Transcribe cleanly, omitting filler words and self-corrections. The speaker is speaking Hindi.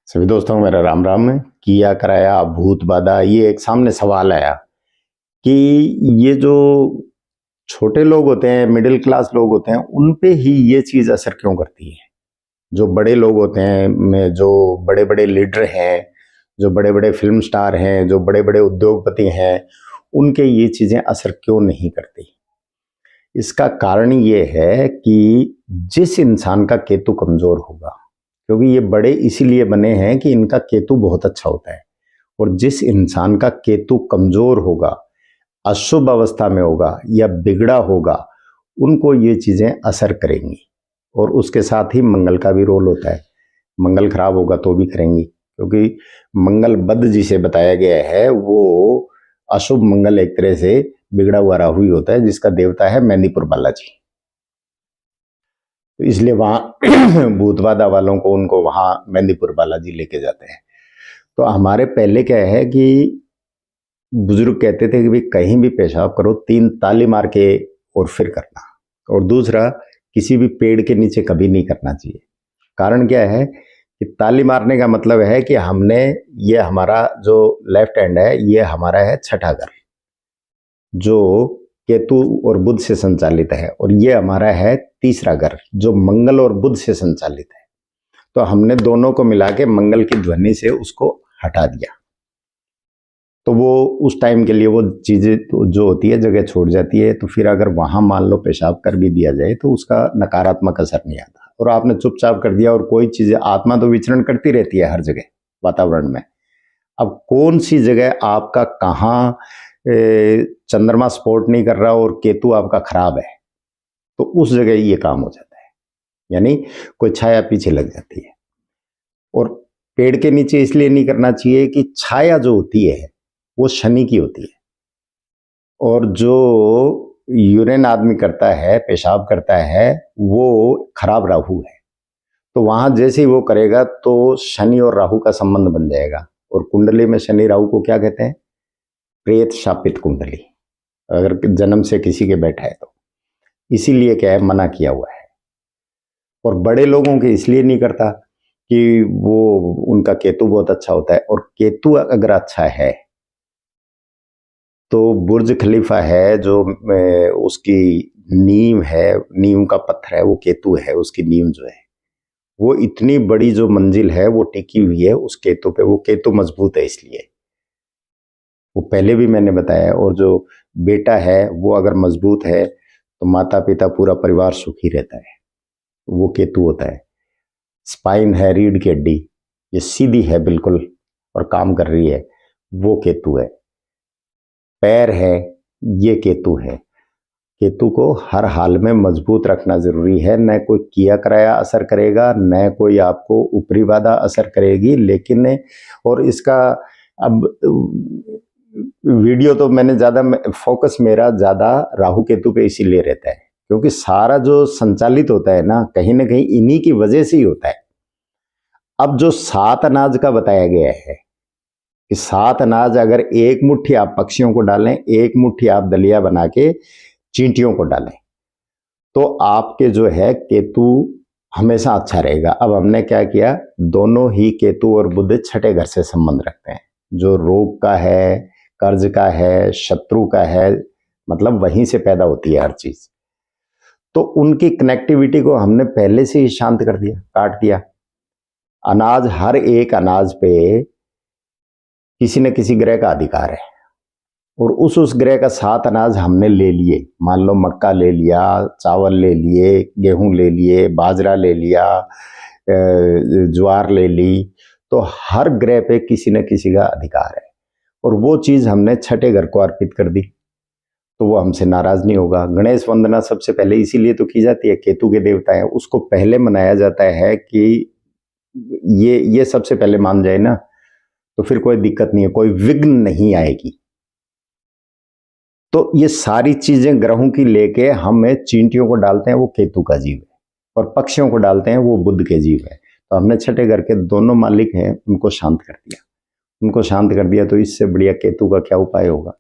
सभी दोस्तों को मेरा राम राम है। किया कराया भूत बाधा, ये एक सामने सवाल आया कि ये जो छोटे लोग होते हैं, मिडिल क्लास लोग होते हैं, उन पे ही ये चीज असर क्यों करती है। जो बड़े लोग होते हैं, जो बड़े बड़े लीडर हैं, जो बड़े बड़े फिल्म स्टार हैं, जो बड़े बड़े उद्योगपति हैं, उनके ये चीजें असर क्यों नहीं करती। इसका कारण ये है कि जिस इंसान का केतु कमजोर होगा, क्योंकि ये बड़े इसीलिए बने हैं कि इनका केतु बहुत अच्छा होता है, और जिस इंसान का केतु कमजोर होगा, अशुभ अवस्था में होगा या बिगड़ा होगा, उनको ये चीजें असर करेंगी। और उसके साथ ही मंगल का भी रोल होता है। मंगल खराब होगा तो भी करेंगी, क्योंकि मंगल बद जिसे बताया गया है वो अशुभ मंगल एक तरह से बिगड़ा हुआ राहु ही होता है, जिसका देवता है मेहंदीपुर बालाजी। तो इसलिए वहां भूत बाधा वालों को उनको वहां मेहंदीपुर बालाजी लेके जाते हैं। तो हमारे पहले क्या है कि बुजुर्ग कहते थे कि भाई कहीं भी पेशाब करो 3 ताली मार के और फिर करना, और दूसरा किसी भी पेड़ के नीचे कभी नहीं करना चाहिए। कारण क्या है कि ताली मारने का मतलब है कि हमने, ये हमारा जो लेफ्ट हैंड है ये हमारा है छठा घर, जो केतु और बुध से संचालित है, और ये हमारा है तीसरा घर जो मंगल और बुध से संचालित है। तो हमने दोनों को मिला के मंगल की ध्वनि से उसको हटा दिया, तो वो उस टाइम के लिए वो चीजें जो होती है जगह छोड़ जाती है। तो फिर अगर वहां मान लो पेशाब कर भी दिया जाए तो उसका नकारात्मक असर नहीं आता, और आपने चुपचाप कर दिया। और कोई चीजें, आत्मा तो विचरण करती रहती है हर जगह वातावरण में। अब कौन सी जगह आपका कहाँ चंद्रमा सपोर्ट नहीं कर रहा और केतु आपका खराब है, तो उस जगह ये काम हो जाता है, यानी कोई छाया पीछे लग जाती है। और पेड़ के नीचे इसलिए नहीं करना चाहिए कि छाया जो होती है वो शनि की होती है, और जो यूरिन आदमी करता है, पेशाब करता है, वो खराब राहु है। तो वहां जैसे ही वो करेगा तो शनि और राहु का संबंध बन जाएगा। और कुंडली में शनि राहु को क्या कहते हैं? प्रेत शापित कुंडली, अगर जन्म से किसी के बैठा है तो। इसीलिए क्या है, मना किया हुआ है। और बड़े लोगों के इसलिए नहीं करता कि वो उनका केतु बहुत अच्छा होता है, और केतु अगर अच्छा है तो बुर्ज खलीफा है जो उसकी नींव है, नींव का पत्थर है वो केतु है, उसकी नींव जो है वो इतनी बड़ी जो मंजिल है वो टिकी हुई है उस केतु पे। वो केतु मजबूत है, इसलिए वो पहले भी मैंने बताया। और जो बेटा है वो अगर मजबूत है तो माता पिता पूरा परिवार सुखी रहता है, वो केतु होता है। स्पाइन है, रीढ़ की हड्डी ये सीधी है बिल्कुल और काम कर रही है, वो केतु है। पैर है, ये केतु है। केतु को हर हाल में मजबूत रखना जरूरी है। न कोई किया कराया असर करेगा, न कोई आपको ऊपरी बाधा असर करेगी। लेकिन और इसका अब वीडियो तो मैंने ज्यादा, फोकस मेरा ज्यादा राहु केतु पे इसीलिए रहता है क्योंकि सारा जो संचालित होता है ना कहीं इन्हीं की वजह से ही होता है। अब जो 7 अनाज का बताया गया है कि 7 अनाज अगर एक मुट्ठी आप पक्षियों को डालें, एक मुट्ठी आप दलिया बना के चींटियों को डालें, तो आपके जो है केतु हमेशा अच्छा रहेगा। अब हमने क्या किया, दोनों ही केतु और बुध छठे घर से संबंध रखते हैं। जो रोग का है, कर्ज का है, शत्रु का है, मतलब वहीं से पैदा होती है हर चीज। तो उनकी कनेक्टिविटी को हमने पहले से ही शांत कर दिया, काट दिया। अनाज, हर एक अनाज पे किसी न किसी ग्रह का अधिकार है, और उस ग्रह का 7 अनाज हमने ले लिए। मान लो मक्का ले लिया, चावल ले लिए, गेहूं ले लिए, बाजरा ले लिया, ज्वार ले ली, तो हर ग्रह पे किसी न किसी का अधिकार है। और वो चीज हमने छठे घर को अर्पित कर दी, तो वो हमसे नाराज नहीं होगा। गणेश वंदना सबसे पहले इसीलिए तो की जाती है, केतु के देवता है, उसको पहले मनाया जाता है कि ये सबसे पहले मान जाए ना, तो फिर कोई दिक्कत नहीं है, कोई विघ्न नहीं आएगी। तो ये सारी चीजें ग्रहों की लेके हम चींटियों को डालते हैं, वो केतु का जीव है, और पक्षियों को डालते हैं, वो बुध के जीव है। तो हमने छठे घर के दोनों मालिक हैं, उनको शांत कर दिया। उनको शांत कर दिया तो इससे बढ़िया केतु का क्या उपाय होगा।